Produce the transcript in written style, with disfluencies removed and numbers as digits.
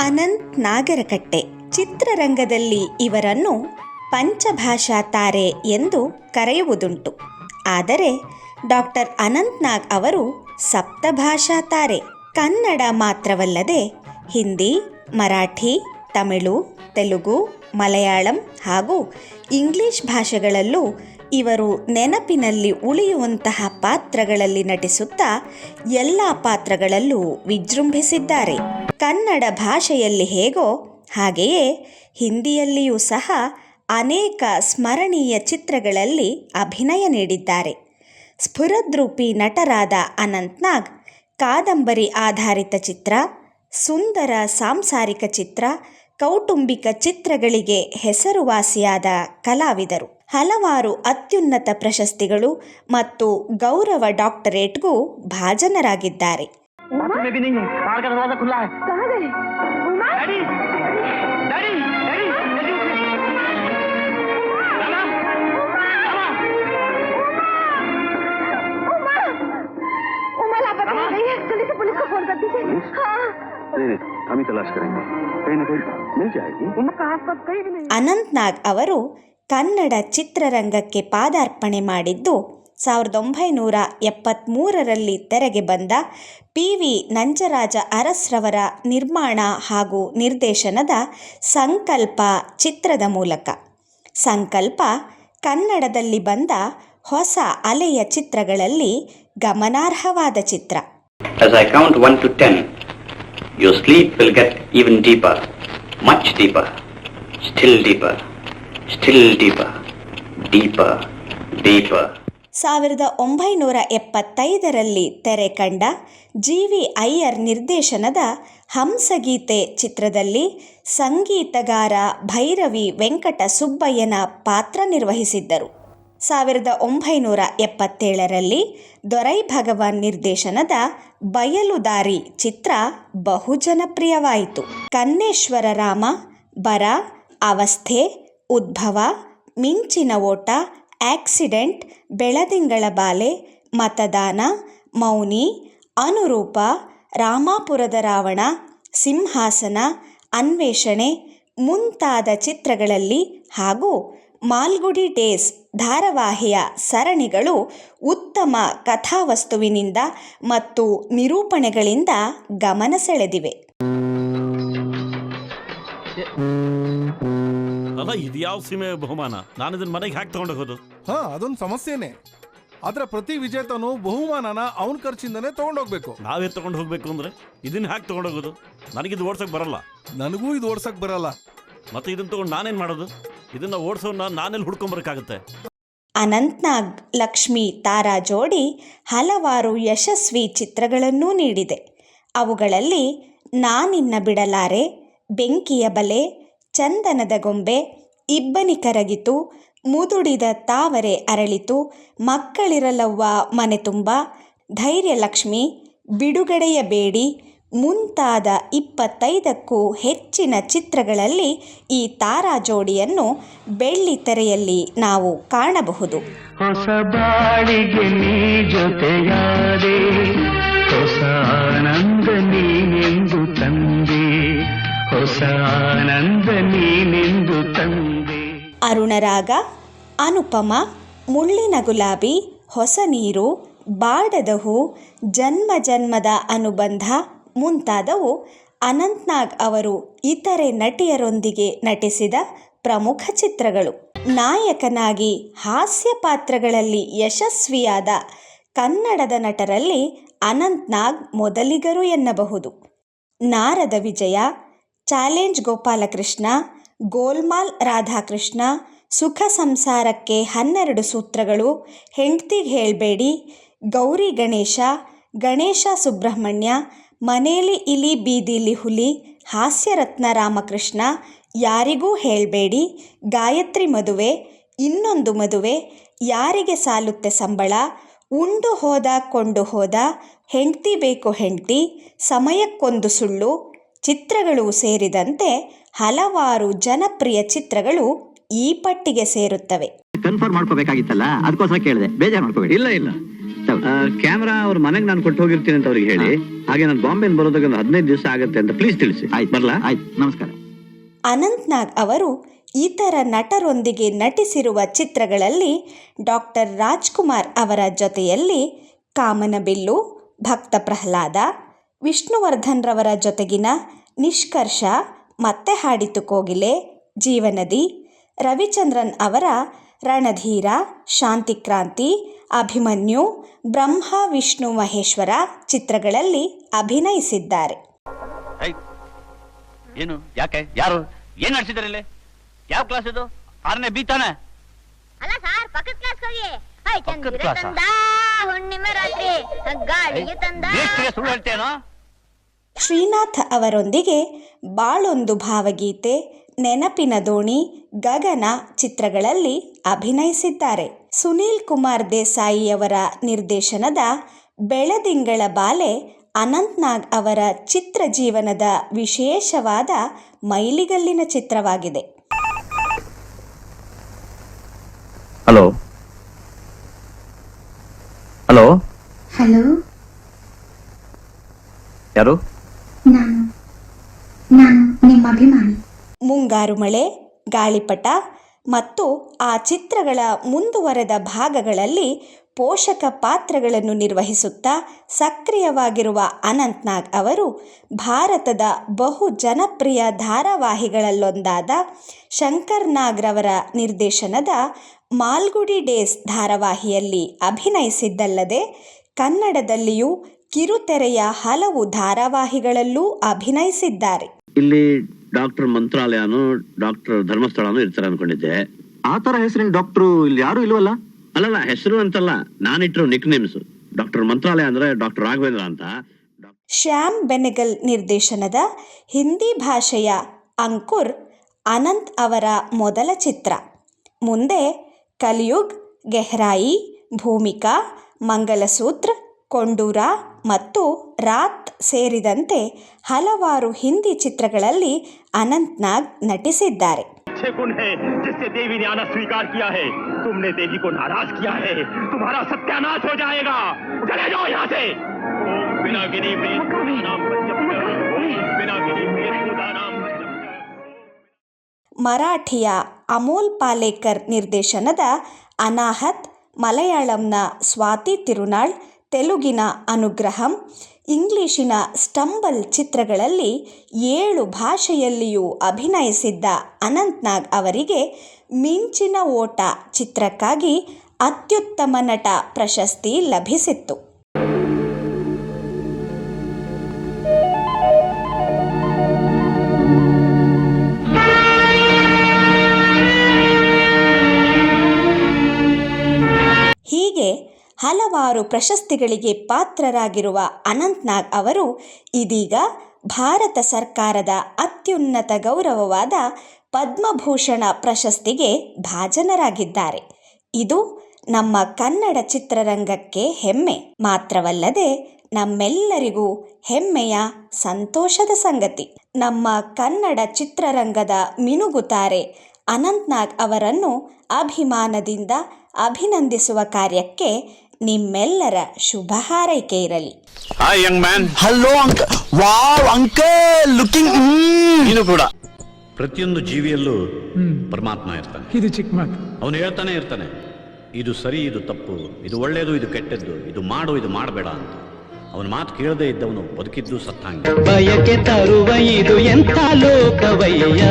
ಅನಂತ್ ನಾಗರಕಟ್ಟೆ. ಚಿತ್ರರಂಗದಲ್ಲಿ ಇವರನ್ನು ಪಂಚಭಾಷಾ ತಾರೆ ಎಂದು ಕರೆಯುವುದುಂಟು. ಆದರೆ ಡಾಕ್ಟರ್ ಅನಂತ್ ನಾಗ್ ಅವರು ಸಪ್ತಭಾಷಾ ತಾರೆ. ಕನ್ನಡ ಮಾತ್ರವಲ್ಲದೆ ಹಿಂದಿ, ಮರಾಠಿ, ತಮಿಳು, ತೆಲುಗು, ಮಲಯಾಳಂ ಹಾಗೂ ಇಂಗ್ಲಿಷ್ ಭಾಷೆಗಳಲ್ಲೂ ಇವರು ನೆನಪಿನಲ್ಲಿ ಉಳಿಯುವಂತಹ ಪಾತ್ರಗಳಲ್ಲಿ ನಟಿಸುತ್ತಾ ಎಲ್ಲ ಪಾತ್ರಗಳಲ್ಲೂ ವಿಜೃಂಭಿಸಿದ್ದಾರೆ. ಕನ್ನಡ ಭಾಷೆಯಲ್ಲಿ ಹೇಗೋ ಹಾಗೆಯೇ ಹಿಂದಿಯಲ್ಲಿಯೂ ಸಹ ಅನೇಕ ಸ್ಮರಣೀಯ ಚಿತ್ರಗಳಲ್ಲಿ ಅಭಿನಯ ನೀಡಿದ್ದಾರೆ. ಸ್ಫುರದ್ರೂಪಿ ನಟರಾದ ಅನಂತ್ ನಾಗ್ ಕಾದಂಬರಿ ಆಧಾರಿತ ಚಿತ್ರ, ಸುಂದರ ಸಾಂಸಾರಿಕ ಚಿತ್ರ, ಕೌಟುಂಬಿಕ ಚಿತ್ರಗಳಿಗೆ ಹೆಸರುವಾಸಿಯಾದ ಕಲಾವಿದರು. ಹಲವಾರು ಅತ್ಯುನ್ನತ ಪ್ರಶಸ್ತಿಗಳು ಮತ್ತು ಗೌರವ ಡಾಕ್ಟರೇಟ್ಗೂ ಭಾಜನರಾಗಿದ್ದಾರೆ. ಅನಂತ್ ನಾಗ್ ಅವರು ಕನ್ನಡ ಚಿತ್ರರಂಗಕ್ಕೆ ಪಾದಾರ್ಪಣೆ ಮಾಡಿದ್ದು 1973ರಲ್ಲಿ ತೆರೆಗೆ ಬಂದ PV ನಂಜರಾಜ ಅರಸ್ರವರ ನಿರ್ಮಾಣ ಹಾಗೂ ನಿರ್ದೇಶನದ ಸಂಕಲ್ಪ ಚಿತ್ರದ ಮೂಲಕ. ಸಂಕಲ್ಪ ಕನ್ನಡದಲ್ಲಿ ಬಂದ ಹೊಸ ಅಲೆಯ ಚಿತ್ರಗಳಲ್ಲಿ ಗಮನಾರ್ಹವಾದ ಚಿತ್ರ. As I count 1 to 10, your sleep will get even deeper, much deeper, still deeper, still deeper, deeper, deeper. 1975ರಲ್ಲಿ ತೆರೆ ಕಂಡ GV ಅಯ್ಯರ್ ನಿರ್ದೇಶನದ ಹಂಸಗೀತೆ ಚಿತ್ರದಲ್ಲಿ ಸಂಗೀತಗಾರ ಭೈರವಿ ವೆಂಕಟ ಸುಬ್ಬಯ್ಯನ ಪಾತ್ರ ನಿರ್ವಹಿಸಿದ್ದರು. 1977ರಲ್ಲಿ ದೊರೈ ಭಗವಾನ್ ನಿರ್ದೇಶನದ ಬಯಲುದಾರಿ ಚಿತ್ರ ಬಹುಜನಪ್ರಿಯವಾಯಿತು. ಕನ್ನೇಶ್ವರ ರಾಮ, ಬರ, ಅವಸ್ಥೆ, ಉದ್ಭವ, ಮಿಂಚಿನ ಓಟ, ಆಕ್ಸಿಡೆಂಟ್, ಬೆಳದಿಂಗಳ ಬಾಲೆ, ಮತದಾನ, ಮೌನಿ, ಅನುರೂಪ, ರಾಮಾಪುರದ ರಾವಣ, ಸಿಂಹಾಸನ, ಅನ್ವೇಷಣೆ ಮುಂತಾದ ಚಿತ್ರಗಳಲ್ಲಿ ಹಾಗೂ ಮಾಲ್ಗುಡಿ ಡೇಸ್ ಧಾರಾವಾಹಿಯ ಸರಣಿಗಳು ಉತ್ತಮ ಕಥಾವಸ್ತುವಿನಿಂದ ಮತ್ತು ನಿರೂಪಣೆಗಳಿಂದ ಗಮನ ಸೆಳೆದಿವೆ. ಅಲ್ಲ, ಇದು ಯಾವ ಸೀಮೆ ಬಹುಮಾನ? ನಾನು ಇದನ್ನ ಮನೆಗೆ ಹ್ಯಾಕ್ ತಗೊಂಡೋಗೋದು? ಅದೊಂದು ಸಮಸ್ಯೆನೆ. ಆದ್ರೆ ಪ್ರತಿ ವಿಜೇತನು ಬಹುಮಾನನ ಅವನ ಖರ್ಚಿಂದನೇ ತಗೊಂಡೋಗ್ಬೇಕು. ನಾವೇ ತಗೊಂಡು ಹೋಗ್ಬೇಕು ಅಂದ್ರೆ ಇದನ್ನ ಹ್ಯಾಕ್ ತಗೊಂಡೋಗೋದು? ನನಗಿದು ಓಡ್ಸಕ್ ಬರಲ್ಲ. ನನಗೂ ಇದು ಓಡ್ಸಕ್ ಬರಲ್ಲ. ಮತ್ತೆ ಇದನ್ನ ತಗೊಂಡು ನಾನೇನ್ ಮಾಡೋದು? ಇದನ್ನ ಓಡಿಸೋನ್ನ ನಾನೆಲ್ಲಿ ಹುಡ್ಕೊಂಬರಕ್ಕಾಗತ್ತೆ? ಅನಂತ್ ನಾಗ್ ಲಕ್ಷ್ಮಿ ತಾರಾ ಜೋಡಿ ಹಲವಾರು ಯಶಸ್ವಿ ಚಿತ್ರಗಳನ್ನೂ ನೀಡಿದೆ. ಅವುಗಳಲ್ಲಿ ನಾನಿನ್ನ ಬಿಡಲಾರೆ, ಬೆಂಕಿಯ ಬಲೆ, ಚಂದನದ ಗೊಂಬೆ, ಇಬ್ಬನಿ ಕರಗಿತು, ಮುದುಡಿದ ತಾವರೆ ಅರಳಿತು, ಮಕ್ಕಳಿರಲವ್ವ ಮನೆ ತುಂಬ, ಧೈರ್ಯಲಕ್ಷ್ಮಿ, ಬಿಡುಗಡೆಯ ಬೇಡಿ ಮುಂತಾದ 25ಕ್ಕೂ ಹೆಚ್ಚಿನ ಚಿತ್ರಗಳಲ್ಲಿ ಈ ತಾರಾ ಜೋಡಿಯನ್ನು ಬೆಳ್ಳಿ ತೆರೆಯಲ್ಲಿ ನಾವು ಕಾಣಬಹುದು. ಹೊಸ ಬಾಳಿಗೆ ನೀ ಜೊತೆಯಾದೆ, ಹೊಸ ಆನಂದ ನೀನೆಂದು ತಂದೆ, ಹೊಸ ಆನಂದ ನೀನೆಂದು ತಂದೆ. ಅರುಣರಾಗ, ಅನುಪಮ, ಮುಳ್ಳಿನ ಗುಲಾಬಿ, ಹೊಸ ನೀರು, ಬಾಡದ ಹೂ, ಜನ್ಮ ಜನ್ಮದ ಅನುಬಂಧ ಮುಂತಾದವು ಅನಂತ್ ನಾಗ್ ಅವರು ಇತರೆ ನಟಿಯರೊಂದಿಗೆ ನಟಿಸಿದ ಪ್ರಮುಖ ಚಿತ್ರಗಳು. ನಾಯಕನಾಗಿ ಹಾಸ್ಯ ಪಾತ್ರಗಳಲ್ಲಿ ಯಶಸ್ವಿಯಾದ ಕನ್ನಡದ ನಟರಲ್ಲಿ ಅನಂತ್ ನಾಗ್ ಮೊದಲಿಗರು ಎನ್ನಬಹುದು. ನಾರದ ವಿಜಯ, ಚಾಲೆಂಜ್ ಗೋಪಾಲಕೃಷ್ಣ, ಗೋಲ್ಮಾಲ್ ರಾಧಾಕೃಷ್ಣ, ಸುಖ ಸಂಸಾರಕ್ಕೆ 12 ಸೂತ್ರಗಳು, ಹೆಂಡ್ತಿಗೆ ಹೇಳ್ಬೇಡಿ, ಗೌರಿ ಗಣೇಶ, ಗಣೇಶ ಸುಬ್ರಹ್ಮಣ್ಯ, ಮನೇಲಿ ಇಲಿ ಬೀದಿಲಿ ಹುಲಿ, ಹಾಸ್ಯರತ್ನ ರಾಮಕೃಷ್ಣ, ಯಾರಿಗೂ ಹೇಳ್ಬೇಡಿ, ಗಾಯತ್ರಿ ಮದುವೆ, ಇನ್ನೊಂದು ಮದುವೆ, ಯಾರಿಗೆ ಸಾಲುತ್ತೆ ಸಂಬಳ, ಉಂಡು ಹೋದ ಕೊಂಡು ಹೋದ, ಹೆಂಡ್ತಿ ಬೇಕು ಹೆಂಡ್ತಿ, ಸಮಯಕ್ಕೊಂದು ಸುಳ್ಳು ಚಿತ್ರಗಳು ಸೇರಿದಂತೆ ಹಲವಾರು ಜನಪ್ರಿಯ ಚಿತ್ರಗಳು ಈ ಪಟ್ಟಿಗೆ ಸೇರುತ್ತವೆ. ಕನ್ಫರ್ಮ್ ಮಾಡ್ಕೋಬೇಕಾಗಿತ್ತಲ್ಲ, ಅದಕ್ಕೋಸ್ಕರ ಕೇಳಿದೆ, ಬೇಜಾರು ಮಾಡ್ಕೋಬೇಡಿ. ಇಲ್ಲ ಕ್ಯಾಮ್ರಾ ಅವ್ರ ಮನೆಗೆ ನಾನು ಕೊಟ್ಟು ಹೋಗಿರ್ತೀನಿ ಅಂತ ಅವ್ರಿಗೆ ಹೇಳಿ. ಹಾಗೆ ನಾನು ಬಾಂಬೆ ಬರೋದಾಗ 15 ದಿವಸ ಆಗುತ್ತೆ ಅಂತ ಪ್ಲೀಸ್ ತಿಳಿಸಿ. ಬರ್ಲಾ? ಆಯ್ತು, ನಮಸ್ಕಾರ. ಅನಂತ್ ನಾಗ್ ಅವರು ಇತರ ನಟರೊಂದಿಗೆ ನಟಿಸಿರುವ ಚಿತ್ರಗಳಲ್ಲಿ ಡಾಕ್ಟರ್ ರಾಜ್ಕುಮಾರ್ ಅವರ ಜೊತೆಯಲ್ಲಿ ಕಾಮನಬಿಲ್ಲು, ಭಕ್ತ ಪ್ರಹ್ಲಾದ, ವಿಷ್ಣುವರ್ಧನ್ ರವರ ಜೊತೆಗಿನ ನಿಷ್ಕರ್ಷ, ಮತ್ತೆ ಹಾಡಿತು ಕೋಗಿಲೆ, ಜೀವನದಿ, ರವಿಚಂದ್ರನ್ ಅವರ ರಣಧೀರ, ಶಾಂತಿಕ್ರಾಂತಿ, ಅಭಿಮನ್ಯು, ಬ್ರಹ್ಮ ವಿಷ್ಣು ಮಹೇಶ್ವರ ಚಿತ್ರಗಳಲ್ಲಿ ಅಭಿನಯಿಸಿದ್ದಾರೆ. ಏನು, ಯಾಕೆ, ಯಾರು, ಏನ್ ನಡೆಸಿದಾರೆ ಇಲ್ಲಿ? ಯಾವ ಕ್ಲಾಸ್ ಇದು? 6ನೇ ಬಿ ತಾನೆ? ಅಲ್ಲ ಸರ್, ಪಕ್ಕದ ಕ್ಲಾಸ್ ಹೋಗಿ. ಪಕ್ಕದ ಕ್ಲಾಸ್? ಹುಣ್ಣಿಮೆ ರಾತ್ರಿ ಗಾಳಿಗೆ ತಂದ. ಸುಳ್ಳು ಹೇಳ್ತೇನೋ? ಶ್ರೀನಾಥ್ ಅವರೊಂದಿಗೆ ಬಾಳೊಂದು ಭಾವಗೀತೆ, ನೆನಪಿನ ದೋಣಿ, ಗಗನ ಚಿತ್ರಗಳಲ್ಲಿ ಅಭಿನಯಿಸಿದ್ದಾರೆ. ಸುನೀಲ್ ಕುಮಾರ್ ದೇಸಾಯಿ ಅವರ ನಿರ್ದೇಶನದ ಬೆಳದಿಂಗಳ ಬಾಲೆ ಅನಂತ್ ನಾಗ್ ಅವರ ಚಿತ್ರ ಜೀವನದ ವಿಶೇಷವಾದ ಮೈಲಿಗಲ್ಲಿನ ಚಿತ್ರವಾಗಿದೆ. ಹಲೋ ಹಲೋ ಹಲೋ, ಯಾರು? ನಾನು ನಿಮ್ಮ ಅಭಿಮಾನಿ. ಮುಂಗಾರು ಮಳೆ, ಗಾಳಿಪಟ ಮತ್ತು ಆ ಚಿತ್ರಗಳ ಮುಂದುವರೆದ ಭಾಗಗಳಲ್ಲಿ ಪೋಷಕ ಪಾತ್ರಗಳನ್ನು ನಿರ್ವಹಿಸುತ್ತಾ ಸಕ್ರಿಯವಾಗಿರುವ ಅನಂತ್ ನಾಗ್ ಅವರು ಭಾರತದ ಬಹು ಜನಪ್ರಿಯ ಧಾರಾವಾಹಿಗಳಲ್ಲೊಂದಾದ ಶಂಕರ್ ನಾಗ್ ರವರ ನಿರ್ದೇಶನದ ಮಾಲ್ಗುಡಿ ಡೇಸ್ ಧಾರಾವಾಹಿಯಲ್ಲಿ ಅಭಿನಯಿಸಿದ್ದಲ್ಲದೆ ಕನ್ನಡದಲ್ಲಿಯೂ ಕಿರುತೆರೆಯ ಹಲವು ಧಾರಾವಾಹಿಗಳಲ್ಲೂ ಅಭಿನಯಿಸಿದ್ದಾರೆ. ಇಲ್ಲಿ ಡಾಕ್ಟರ್ ಮಂತ್ರಾಲಯನು ಡಾಕ್ಟರ್ ಧರ್ಮಸ್ಥಳನು ಇರ್ತಾರೆ ಅನ್ಕೊಂಡಿದ್ದೆ. ಆ ತರ ಹೆಸರಿನ ಡಾಕ್ಟ್ರು ಇಲ್ಲಿ ಯಾರು ಇಲ್ವಲ್ಲ? ಅಲ್ಲಲ್ಲ, ಹೆಸರು ಅಂತಲ್ಲ, ನಾನಿಟ್ಟಿರೋ ನಿಕ್ ನೇಮ್ಸ್. ಡಾಕ್ಟರ್ ಮಂತ್ರಾಲಯ ಅಂದ್ರೆ ಡಾಕ್ಟರ್ ರಾಘವೇಂದ್ರ ಅಂತ. ಶ್ಯಾಮ್ ಬೆನೆಗಲ್ ನಿರ್ದೇಶನದ ಹಿಂದಿ ಭಾಷೆಯ ಅಂಕುರ್ ಅನಂತ್ ಅವರ ಮೊದಲ ಚಿತ್ರ. ಮುಂದೆ ಕಲಿಯುಗ್, ಗೆಹ್ರಾಯಿ, ಭೂಮಿಕಾ, ಮಂಗಲಸೂತ್ರ, ಕೊಂಡೂರ ಮತ್ತು ರಾತ್ ಸೇರಿದಂತೆ ಹಲವಾರು ಹಿಂದಿ ಚಿತ್ರಗಳಲ್ಲಿ ಅನಂತ್ ನಾಗ್ ನಟಿಸಿದ್ದಾರೆ. गुण है जिससे देवी ने आना स्वीकार किया है. तुमने देवी को नाराज किया है. तुम्हारा सत्यानाश हो जाएगा. चले जाओ यहाँ से. ओम पिनाकिनी प्रिय नाम पंचम. ओम पिनाकिनी प्रिय नाम पंचम. ಮರಾಠಿಯ ಅಮೋಲ್ ಪಾಲೇಕರ್ ನಿರ್ದೇಶನದ ಅನಾಹತ್, ಮಲಯಾಳಂನ ಸ್ವಾತಿ ತಿರುನಾಳ್, ತೆಲುಗಿನ ಅನುಗ್ರಹಂ, ಇಂಗ್ಲಿಶಿನ ಸ್ಟಂಬಲ್ ಚಿತ್ರಗಳಲ್ಲಿ 7 ಭಾಷೆಯಲ್ಲಿಯೂ ಅಭಿನಯಿಸಿದ್ದ ಅನಂತ್ ನಾಗ್ ಅವರಿಗೆ ಮಿಂಚಿನ ಓಟ ಚಿತ್ರಕ್ಕಾಗಿ ಅತ್ಯುತ್ತಮ ನಟ ಪ್ರಶಸ್ತಿ ಲಭಿಸಿತ್ತು. ಹೀಗೆ ಹಲವಾರು ಪ್ರಶಸ್ತಿಗಳಿಗೆ ಪಾತ್ರರಾಗಿರುವ ಅನಂತ್ ನಾಗ್ ಅವರು ಇದೀಗ ಭಾರತ ಸರ್ಕಾರದ ಅತ್ಯುನ್ನತ ಗೌರವವಾದ ಪದ್ಮಭೂಷಣ ಪ್ರಶಸ್ತಿಗೆ ಭಾಜನರಾಗಿದ್ದಾರೆ. ಇದು ನಮ್ಮ ಕನ್ನಡ ಚಿತ್ರರಂಗಕ್ಕೆ ಹೆಮ್ಮೆ ಮಾತ್ರವಲ್ಲದೆ ನಮ್ಮೆಲ್ಲರಿಗೂ ಹೆಮ್ಮೆಯ ಸಂತೋಷದ ಸಂಗತಿ. ನಮ್ಮ ಕನ್ನಡ ಚಿತ್ರರಂಗದ ಮಿನುಗುತಾರೆ ಅನಂತ್ ನಾಗ್ ಅವರನ್ನು ಅಭಿಮಾನದಿಂದ ಅಭಿನಂದಿಸುವ ಕಾರ್ಯಕ್ಕೆ ನಿಮ್ಮೆಲ್ಲರ ಶುಭ ಹಾರೈಕೆ ಇರಲಿ. Hi Young man. Hello uncle. Wow uncle, looking. ನೀನು ಕೂಡ. ಪ್ರತಿಯೊಂದು ಜೀವಿಯಲ್ಲೂ ಪರಮಾತ್ಮ ಇರ್ತಾನೆ. ಇದು ಚಿಕ್ಕ ಮಾತು. ಅವನು ಹೇಳ್ತಾನೆ ಇರ್ತಾನೆ, ಇದು ಸರಿ, ಇದು ತಪ್ಪು, ಇದು ಒಳ್ಳೇದು, ಇದು ಕೆಟ್ಟದ್ದು, ಇದು ಮಾಡು, ಇದು ಮಾಡಬೇಡ ಅಂತ. ಅವನ ಮಾತು ಕೇಳದೇ ಇದ್ದವನು ಬದುಕಿದ್ದು ಸತ್ತಂಗೆ. ಬಯಕೆ ತರುವ ಇದು ಎಂಥ ಲೋಕವಯ್ಯ.